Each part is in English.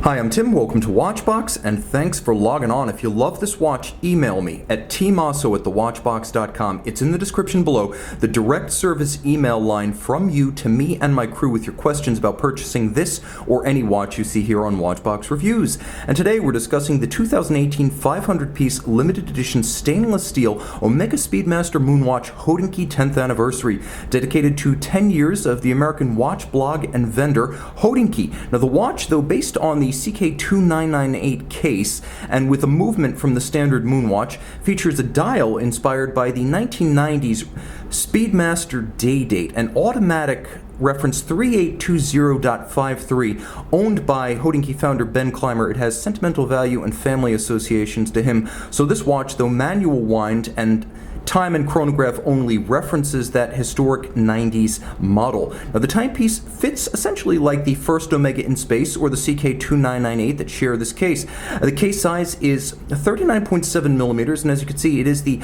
Hi, I'm Tim, welcome to Watchbox, and thanks for logging on. If you love this watch, email me at tmosso@thewatchbox.com. It's in the description below, the direct service email line from you to me and my crew with your questions about purchasing this or any watch you see here on Watchbox Reviews. And today we're discussing the 2018 500-piece limited edition stainless steel Omega Speedmaster Moonwatch Hodinkee 10th anniversary, dedicated to 10 years of the American watch blog and vendor Hodinkee. Now the watch, though based on the CK2998 case and with a movement from the standard Moonwatch, features a dial inspired by the 1990s Speedmaster Day Date, an automatic reference 3820.53 owned by Hodinkee founder Ben Clymer. It has sentimental value and family associations to him. So this watch, though manual wind and time and chronograph only, references that historic 90s model. Now the timepiece fits essentially like the first Omega in space or the CK2998 that share this case. The case size is 39.7 millimeters, and as you can see, it is the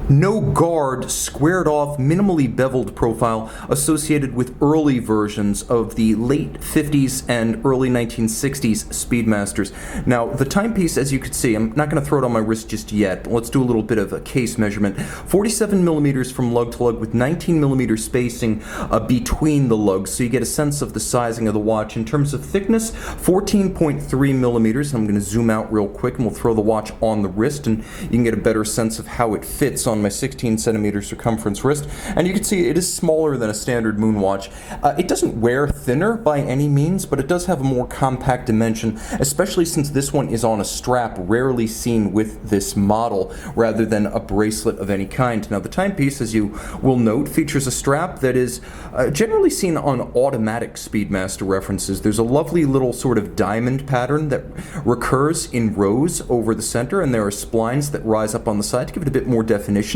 no guard, squared off, minimally beveled profile associated with early versions of the late 50s and early 1960s Speedmasters. Now the timepiece, as you can see, I'm not going to throw it on my wrist just yet, but let's do a little bit of a case measurement. 47 millimeters from lug to lug with 19 millimeter spacing between the lugs, so you get a sense of the sizing of the watch. In terms of thickness, 14.3 millimeters. I'm going to zoom out real quick and we'll throw the watch on the wrist and you can get a better sense of how it fits on my 16 centimeter circumference wrist, and you can see it is smaller than a standard Moonwatch. It doesn't wear thinner by any means, but it does have a more compact dimension, especially since this one is on a strap, rarely seen with this model, rather than a bracelet of any kind. Now the timepiece, as you will note, features a strap that is generally seen on automatic Speedmaster references. There's a lovely little sort of diamond pattern that recurs in rows over the center, and there are splines that rise up on the side to give it a bit more definition.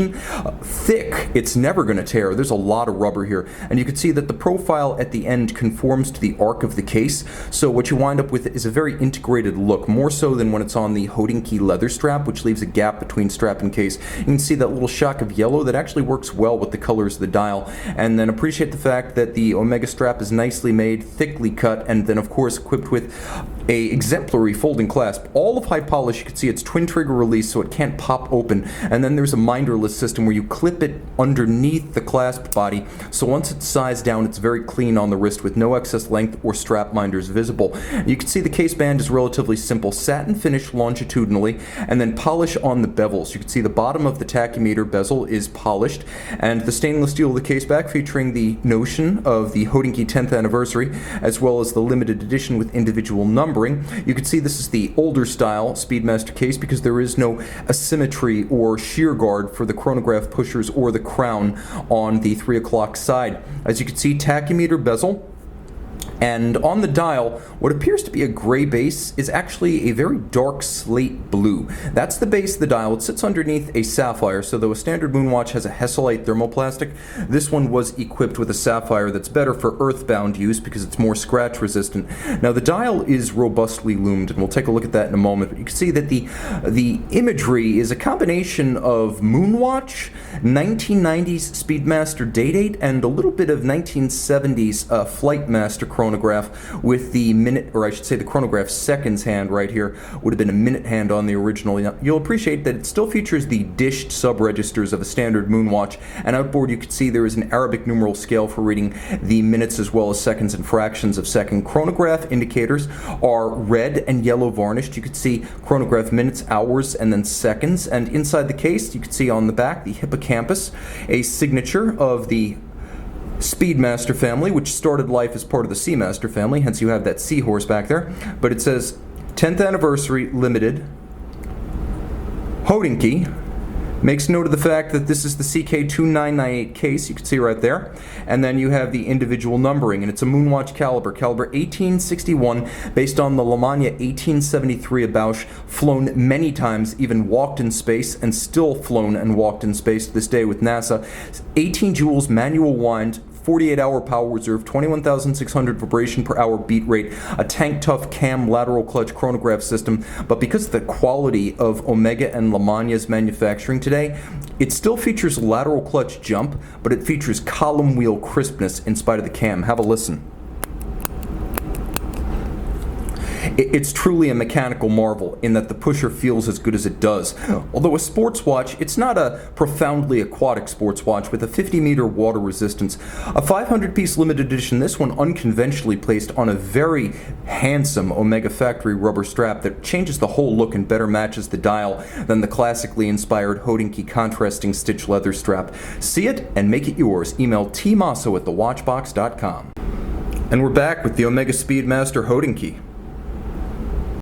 Thick, it's never going to tear. There's a lot of rubber here, and you can see that the profile at the end conforms to the arc of the case, so what you wind up with is a very integrated look, more so than when it's on the Hodinkee leather strap, which leaves a gap between strap and case. You can see that little shock of yellow that actually works well with the colors of the dial, and then appreciate the fact that the Omega strap is nicely made, thickly cut, and then of course equipped with a exemplary folding clasp. All of high polish, you can see it's twin trigger release, so it can't pop open, and then there's a minderless system where you clip it underneath the clasp body, so once it's sized down, it's very clean on the wrist with no excess length or strap minders visible. You can see the case band is relatively simple, satin finish longitudinally, and then polish on the bevels. You can see the bottom of the tachymeter bezel is polished, and the stainless steel of the case back featuring the notion of the Hodinkee 10th anniversary, as well as the limited edition with individual numbering. You can see this is the older style Speedmaster case because there is no asymmetry or shear guard for the chronograph pushers or the crown on the 3 o'clock side. As you can see, tachymeter bezel. And on the dial, what appears to be a gray base is actually a very dark slate blue. That's the base of the dial. It sits underneath a sapphire, so though a standard Moonwatch has a Hesalite thermoplastic, this one was equipped with a sapphire that's better for earthbound use because it's more scratch resistant. Now the dial is robustly loomed, and we'll take a look at that in a moment, but you can see that the imagery is a combination of Moonwatch, 1990s Speedmaster Day Date, and a little bit of 1970s Flightmaster chronograph with the minute, or I should say the chronograph seconds hand right here would have been a minute hand on the original. You'll appreciate that it still features the dished sub-registers of a standard Moonwatch, and outboard you can see there is an Arabic numeral scale for reading the minutes as well as seconds and fractions of second. Chronograph indicators are red and yellow varnished. You can see chronograph minutes, hours, and then seconds, and inside the case you can see on the back the hippocampus, a signature of the Speedmaster family, which started life as part of the Seamaster family, hence you have that seahorse back there, but it says 10th anniversary limited Hodinkee. Makes note of the fact that this is the CK2998 case, you can see right there, and then you have the individual numbering, and it's a Moonwatch caliber 1861, based on the Lamagna 1873 Bausch, flown many times, even walked in space, and still flown and walked in space to this day with NASA. 18 joules manual wind, 48-hour power reserve, 21,600 vibration per hour beat rate, a tank-tough cam lateral clutch chronograph system, but because of the quality of Omega and Lamagna's manufacturing today, it still features lateral clutch jump, but it features column wheel crispness in spite of the cam. Have a listen. It's truly a mechanical marvel in that the pusher feels as good as it does. Although a sports watch, it's not a profoundly aquatic sports watch with a 50-meter water resistance. A 500-piece limited edition, this one unconventionally placed on a very handsome Omega factory rubber strap that changes the whole look and better matches the dial than the classically inspired Hodinkee contrasting stitch leather strap. See it and make it yours. Email tmosso@thewatchbox.com. And we're back with the Omega Speedmaster Hodinkee.